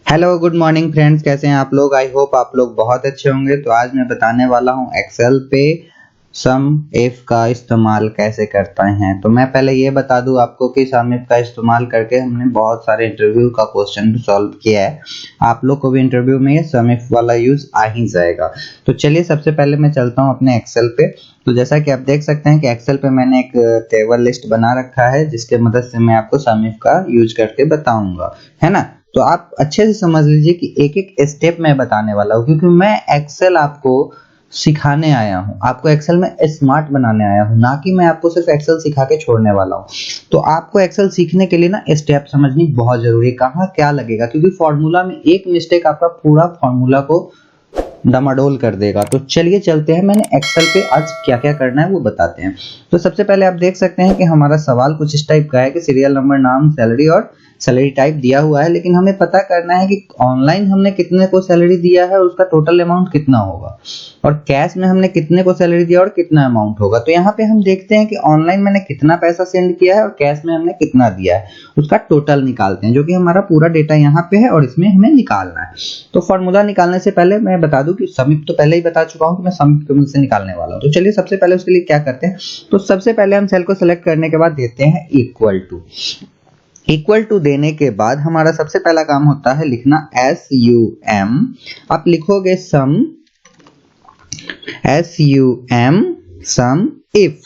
Hello good morning friends, कैसे हैं आप लोग। आई होप आप लोग बहुत अच्छे होंगे। तो आज मैं बताने वाला हूं एक्सेल पे सम इफ का इस्तेमाल कैसे करते हैं। तो मैं पहले ये बता दूं आपको कि सम इफ का इस्तेमाल करके हमने बहुत सारे इंटरव्यू का क्वेश्चन भी सॉल्व किया है। आप लोग को भी इंटरव्यू में ये सम इफ वाला यूज आ ही जाएगा। तो चलिए सबसे पहले मैं चलता हूँ अपने एक्सेल पे। तो जैसा कि आप देख सकते हैं कि एक्सेल पे मैंने एक टेबल लिस्ट बना रखा है जिसके मदद से मैं आपको सम इफ का यूज करके बताऊंगा, है ना। तो आप अच्छे से समझ लीजिए कि एक एक स्टेप मैं बताने वाला हूँ, क्योंकि मैं एक्सेल आपको सिखाने आया हूँ, आपको एक्सेल में स्मार्ट बनाने आया हूँ, ना कि मैं आपको सिर्फ एक्सेल सिखा के छोड़ने वाला हूँ। तो आपको एक्सेल सीखने के लिए ना स्टेप समझनी बहुत जरूरी है, कहाँ क्या लगेगा, क्योंकि फॉर्मूला में एक मिस्टेक आपका पूरा फॉर्मूला को डमाडोल कर देगा। तो चलिए चलते हैं, मैंने एक्सेल पे आज क्या क्या करना है वो बताते हैं। तो सबसे पहले आप देख सकते हैं कि हमारा सवाल कुछ इस टाइप का है कि सीरियल नंबर, नाम, सैलरी और सैलरी टाइप दिया हुआ है, लेकिन हमें पता करना है कि ऑनलाइन हमने कितने को सैलरी दिया है और उसका टोटल अमाउंट कितना होगा, और कैश में हमने कितने को सैलरी दिया और कितना अमाउंट होगा। तो यहाँ पे हम देखते हैं कि ऑनलाइन मैंने कितना पैसा सेंड किया है और कैश में हमने कितना दिया है, उसका टोटल निकालते हैं, जो कि हमारा पूरा डेटा यहाँ पे है और इसमें हमें निकालना है। तो फॉर्मूला निकालने से पहले मैं बता दूं कि सम इफ तो पहले ही बता चुका हूं कि मैं सम इफ के मदद से निकालने वाला हूं। तो चलिए सबसे पहले उसके लिए क्या करते हैं। तो सबसे पहले हम सेल को सिलेक्ट करने के बाद देते हैं इक्वल टू। इक्वल टू देने के बाद हमारा सबसे पहला काम होता है लिखना SUM। आप लिखोगे sum SUM sum if.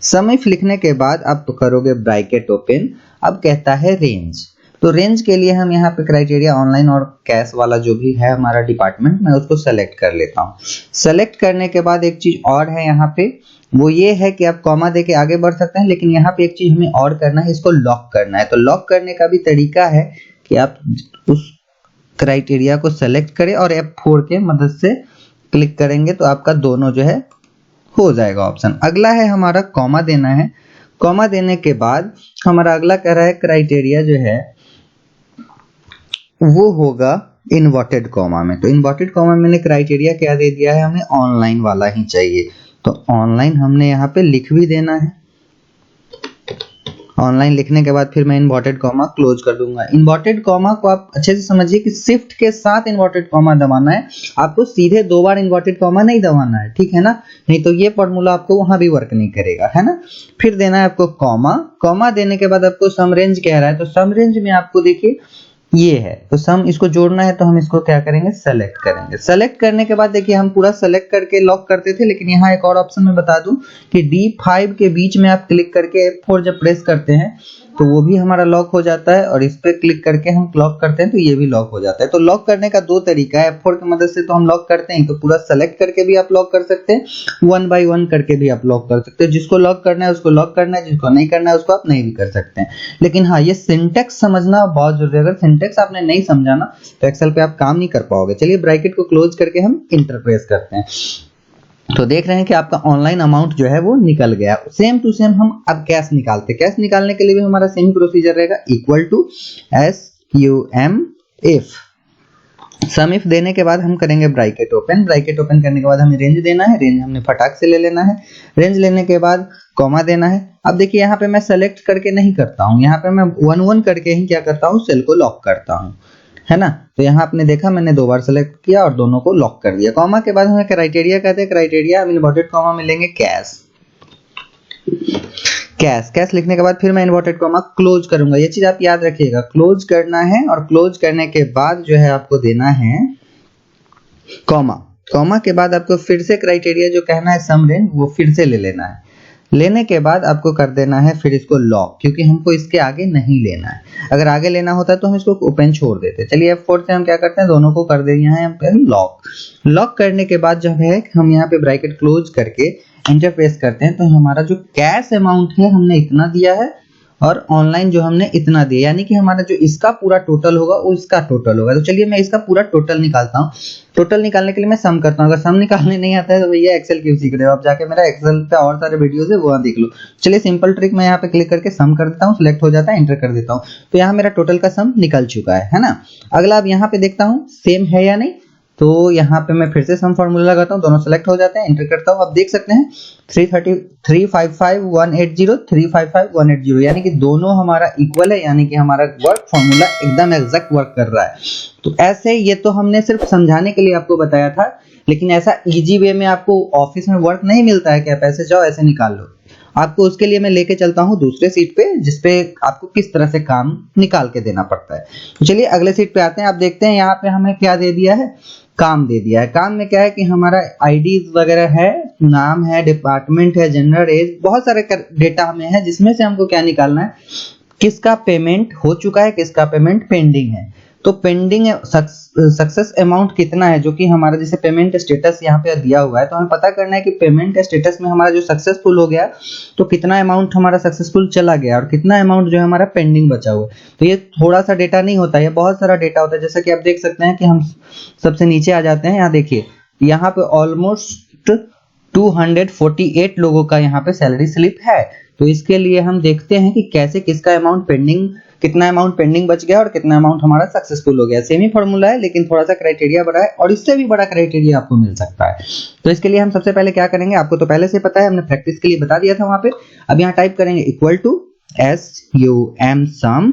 Sum if लिखने के बाद आप करोगे ब्रैकेट ओपन। अब कहता है रेंज। तो रेंज के लिए हम यहाँ पे क्राइटेरिया ऑनलाइन और कैश वाला जो भी है हमारा डिपार्टमेंट, मैं उसको सेलेक्ट कर लेता हूँ। सेलेक्ट करने के बाद एक चीज और है यहाँ पे, वो ये है कि आप कॉमा देके आगे बढ़ सकते हैं, लेकिन यहाँ पे एक चीज हमें और करना है, इसको लॉक करना है। तो लॉक करने का भी तरीका है कि आप उस क्राइटेरिया को सेलेक्ट करें और F4 के मदद से क्लिक करेंगे तो आपका दोनों जो है हो जाएगा ऑप्शन। अगला है हमारा कॉमा देना है। कॉमा देने के बाद हमारा अगला कह रहा है क्राइटेरिया जो है वो होगा इन्वर्टेड कॉमा में। तो इन्वर्टेड कॉमा में मैंने क्राइटेरिया क्या दे दिया है, हमें ऑनलाइन वाला ही चाहिए। तो ऑनलाइन हमने यहाँ पे लिख भी देना है। ऑनलाइन लिखने के बाद फिर मैं इन्वर्टेड कॉमा क्लोज कर दूंगा। इन्वर्टेड कॉमा को आप अच्छे से समझिए कि शिफ्ट के साथ इन्वर्टेड कॉमा दबाना है, आपको सीधे दो बार इन्वर्टेड कॉमा नहीं दबाना है, ठीक है ना। नहीं तो ये फॉर्मूला आपको वहां भी वर्क नहीं करेगा, है ना। फिर देना है आपको कॉमा। कॉमा देने के बाद आपको सम रेंज कह रहा है, तो सम रेंज में आपको देखिए ये है, तो सम इसको जोड़ना है, तो हम इसको क्या करेंगे, सेलेक्ट करेंगे। सेलेक्ट करने के बाद देखिए हम पूरा सेलेक्ट करके लॉक करते थे, लेकिन यहाँ एक और ऑप्शन मैं बता दूं कि D5 के बीच में आप क्लिक करके F4 जब प्रेस करते हैं तो वो भी हमारा लॉक हो जाता है, और इस पे क्लिक करके हम लॉक करते हैं तो ये भी लॉक हो जाता है। तो लॉक करने का दो तरीका है, F4 की मदद से तो हम लॉक करते हैं, तो पूरा सेलेक्ट करके भी आप लॉक कर सकते हैं, 1 बाय 1 करके भी आप लॉक कर सकते हैं। जिसको लॉक करना है उसको लॉक करना है, जिसको नहीं करना है उसको आप नहीं भी कर सकते हैं। लेकिन हाँ, ये सिंटेक्स समझना बहुत जरूरी है। अगर सिंटेक्स आपने नहीं समझा ना तो एक्सेल पे आप काम नहीं कर पाओगे। चलिए ब्रैकेट को क्लोज करके हम इंटर प्रेस करते हैं। तो देख रहे हैं कि आपका ऑनलाइन अमाउंट जो है वो निकल गया। सेम टू सेम हम अब कैश निकालते हैं। कैश निकालने के लिए भी हमारा सेम प्रोसीजर रहेगा, इक्वल टू SUM इफ। सम इफ देने के बाद हम करेंगे ब्रैकेट ओपन। ब्रैकेट ओपन करने के बाद हमें रेंज देना है, रेंज हमने फटाक से ले लेना है। रेंज लेने के बाद कॉमा देना है। अब देखिए यहाँ पे मैं सेलेक्ट करके नहीं करता हूँ, यहाँ पे मैं 1 करके ही क्या करता हूँ, सेल को लॉक करता हूँ, है ना। तो यहाँ आपने देखा मैंने दो बार सेलेक्ट किया और दोनों को लॉक कर दिया। कॉमा के बाद हमें क्राइटेरिया कहते हैं, क्राइटेरिया हम इन्वर्टेड कॉमा में लेंगे कैश। कैश कैश लिखने के बाद फिर मैं इन्वर्टेड कॉमा क्लोज करूंगा। ये चीज आप याद रखिएगा, क्लोज करना है, और क्लोज करने के बाद जो है आपको देना है कॉमा। कॉमा के बाद आपको फिर से क्राइटेरिया जो कहना है सम रेंज, वो फिर से ले लेना है। लेने के बाद आपको कर देना है फिर इसको लॉक, क्योंकि हमको इसके आगे नहीं लेना है। अगर आगे लेना होता तो हम इसको ओपन छोड़ देते। चलिए F4 से हम क्या करते हैं, दोनों को कर देंगे यहाँ पे लॉक। लॉक करने के बाद जब है हम यहाँ पे ब्रैकेट क्लोज करके एंटर प्रेस करते हैं, तो हमारा जो कैश अमाउंट है हमने इतना दिया है और ऑनलाइन जो हमने इतना दिया, यानी कि हमारा जो इसका पूरा टोटल होगा वो इसका टोटल होगा। तो चलिए मैं इसका पूरा टोटल निकालता हूँ। टोटल निकालने के लिए मैं सम करता हूँ। अगर सम निकालने नहीं आता है तो भैया एक्सेल क्यों सीख रहे हो, आप जाके मेरा एक्सेल पे और सारे वीडियोस है वहाँ देख लो। चलिए सिंपल ट्रिक, मैं यहाँ पे क्लिक करके सम कर देता हूँ, सिलेक्ट हो जाता है, एंटर कर देता हूँ, तो यहाँ मेरा टोटल का सम निकल चुका है ना। अगला अब यहाँ पे देखता हूँ सेम है या नहीं। तो यहाँ पे मैं फिर से सम फार्मूला लगाता हूँ, दोनों सेलेक्ट हो जाते हैं, एंटर करता हूँ। अब देख सकते हैं 355,180 355,180 यानी कि दोनों हमारा इक्वल है, यानी कि हमारा वर्क फार्मूला एकदम एग्जैक्ट वर्क कर रहा है। तो ऐसे ये तो हमने सिर्फ समझाने के लिए आपको बताया था, लेकिन ऐसा इजी वे में आपको ऑफिस में वर्क नहीं मिलता है कि आप ऐसे जाओ ऐसे निकाल लो। आपको उसके लिए मैं लेके चलता हूँ दूसरे सीट पे, जिसपे आपको किस तरह से काम निकाल के देना पड़ता है। तो चलिए अगले सीट पे आते हैं। आप देखते हैं यहाँ पे हमें क्या दे दिया है, काम दे दिया है। काम में क्या है कि हमारा आईडीज वगैरह है, नाम है, डिपार्टमेंट है, जेंडर, एज, बहुत सारे डेटा हमें है, जिसमें से हमको क्या निकालना है, किसका पेमेंट हो चुका है, किसका पेमेंट पेंडिंग है। तो पेंडिंग सक्सेस अमाउंट कितना है, जो कि हमारा जैसे पेमेंट स्टेटस यहाँ पे दिया हुआ है, तो हमें पता करना है कि पेमेंट स्टेटस में हमारा जो सक्सेसफुल हो गया तो कितना अमाउंट हमारा सक्सेसफुल चला गया और कितना अमाउंट जो है हमारा पेंडिंग बचा हुआ है। तो ये थोड़ा सा डेटा नहीं होता है, ये बहुत सारा डेटा होता है। जैसा कि आप देख सकते हैं कि हम सबसे नीचे आ जाते हैं, यहाँ देखिए यहाँ पे ऑलमोस्ट 248 लोगों का यहाँ पे सैलरी स्लिप है। तो इसके लिए हम देखते हैं कि कैसे किसका अमाउंट पेंडिंग, कितना अमाउंट पेंडिंग बच गया और कितना अमाउंट हमारा सक्सेसफुल हो गया। सेम ही फॉर्मूला है, लेकिन थोड़ा सा क्राइटेरिया बड़ा है और इससे भी बड़ा क्राइटेरिया आपको मिल सकता है। तो इसके लिए हम सबसे पहले क्या करेंगे, आपको तो पहले से पता है, हमने प्रैक्टिस के लिए बता दिया था वहां पे। अब यहाँ टाइप करेंगे इक्वल टू SUM सम,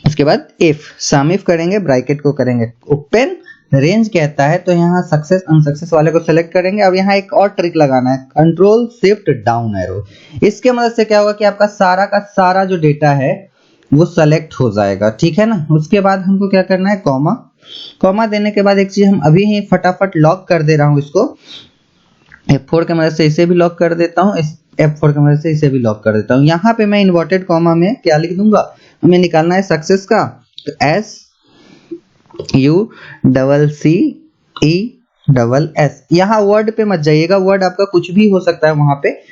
उसके बाद इफ सम इफ करेंगे, ब्रैकेट को करेंगे ओपन, रेंज कहता है तो यहाँ सक्सेस अनसक्सेस वाले को सेलेक्ट करेंगे। अब यहाँ एक और ट्रिक लगाना है, कंट्रोल शिफ्ट डाउन एरो। इसके मदद से क्या होगा कि आपका सारा का सारा जो डेटा है वो सेलेक्ट हो जाएगा, ठीक है ना। उसके बाद हमको क्या करना है, कॉमा, कॉमा देने के बाद एक चीज हम अभी ही फटाफट लॉक कर दे रहा हूँ, इसको F4 की मदद से इसे भी लॉक कर देता हूँ, इस F4 की मदद से इसे भी लॉक कर देता हूँ। यहाँ पे मैं इन्वर्टेड कॉमा में क्या लिख दूंगा, हमें निकालना है सक्सेस का, तो SUCCESS। यहाँ वर्ड पे मत जाइएगा, वर्ड आपका कुछ भी हो सकता है, वहां पे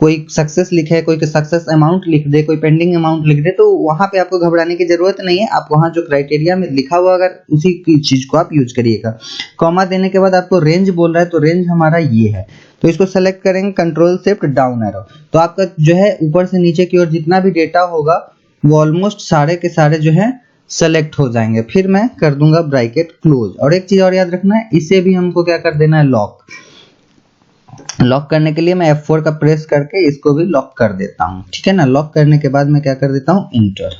कोई सक्सेस लिखे, कोई सक्सेस अमाउंट लिख दे, कोई पेंडिंग अमाउंट लिख दे, तो वहां पे आपको घबराने की जरूरत नहीं है। आप वहां जो क्राइटेरिया में लिखा हुआ अगर उसी की चीज को आप यूज करिएगा। कॉमा देने के बाद आपको रेंज बोल रहा है, तो रेंज हमारा ये है, तो इसको सेलेक्ट करेंगे, कंट्रोल शिफ्ट डाउन एरो। तो आपका जो है ऊपर से नीचे की ओर जितना भी डेटा होगा वो ऑलमोस्ट सारे के सारे जो है सेलेक्ट हो जाएंगे। फिर मैं कर दूंगा ब्रैकेट क्लोज। और एक चीज और याद रखना है, इसे भी हमको क्या कर देना है, लॉक। लॉक करने के लिए मैं F4 का प्रेस करके इसको भी लॉक कर देता हूँ, ठीक है ना। लॉक करने के बाद मैं क्या कर देता हूँ, इंटर।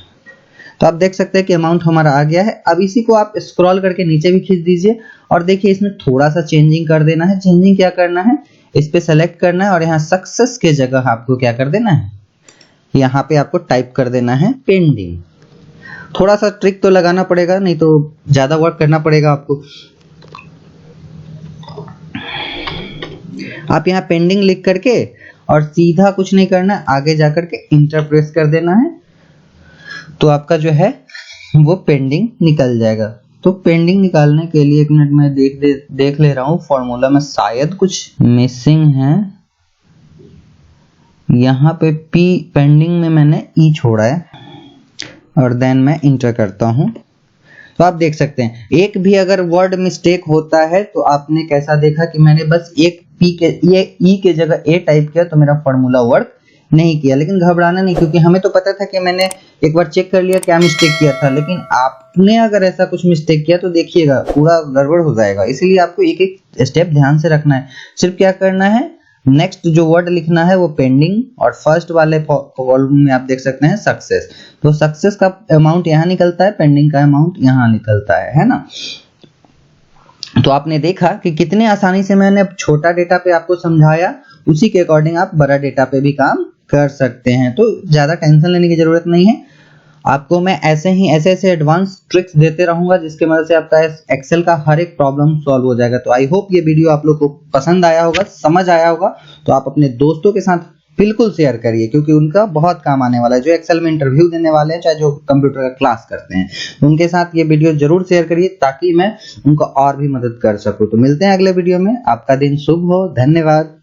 तो आप देख सकते हैं कि अमाउंट हमारा आ गया है। अब इसी को आप स्क्रॉल करके नीचे भी खींच दीजिए और देखिए इसमें थोड़ा सा चेंजिंग कर देना है। चेंजिंग क्या करना है, इस पे सेलेक्ट करना है और यहाँ सक्सेस के जगह आपको क्या कर देना है, यहाँ पे आपको टाइप कर देना है पेंडिंग। थोड़ा सा ट्रिक तो लगाना पड़ेगा, नहीं तो ज्यादा वर्क करना पड़ेगा आपको। आप यहाँ पेंडिंग लिख करके और सीधा कुछ नहीं करना, आगे जाकर के इंटर प्रेस कर देना है, तो आपका जो है वो पेंडिंग निकल जाएगा। तो पेंडिंग निकालने के लिए एक मिनट में देख ले रहा हूँ फॉर्मूला में, शायद कुछ मिसिंग है। यहाँ पे P पेंडिंग में मैंने E छोड़ा है और देन मैं इंटर करता हूँ। तो आप देख सकते हैं एक भी अगर वर्ड मिस्टेक होता है तो आपने कैसा देखा कि मैंने बस एक P के E के जगह A टाइप किया तो मेरा फॉर्मूला वर्क नहीं किया। लेकिन घबराना नहीं, क्योंकि हमें तो पता था कि मैंने एक बार चेक कर लिया क्या मिस्टेक किया था। लेकिन आपने अगर ऐसा कुछ मिस्टेक किया तो देखिएगा पूरा गड़बड़ हो जाएगा। इसीलिए आपको एक एक स्टेप ध्यान से रखना है। सिर्फ क्या करना है, नेक्स्ट जो वर्ड लिखना है वो पेंडिंग, और फर्स्ट वाले कॉलम में आप देख सकते हैं सक्सेस। तो सक्सेस का अमाउंट यहाँ निकलता है, पेंडिंग का अमाउंट यहाँ निकलता है ना। तो आपने देखा कि कितने आसानी से मैंने छोटा डेटा पे आपको समझाया, उसी के अकॉर्डिंग आप बड़ा डेटा पे भी काम कर सकते हैं। तो ज्यादा टेंशन लेने की जरूरत नहीं है। आपको मैं ऐसे एडवांस ट्रिक्स देते रहूंगा जिसके मदद से आपका एक्सेल का हर एक प्रॉब्लम सॉल्व हो जाएगा। तो आई होप ये वीडियो आप लोग को पसंद आया होगा, समझ आया होगा। तो आप अपने दोस्तों के साथ बिल्कुल शेयर करिए, क्योंकि उनका बहुत काम आने वाला है, जो एक्सेल में इंटरव्यू देने वाले हैं, चाहे जो कंप्यूटर का क्लास करते हैं, उनके साथ ये वीडियो जरूर शेयर करिए ताकि मैं उनको और भी मदद कर सकूं। तो मिलते हैं अगले वीडियो में। आपका दिन शुभ हो। धन्यवाद।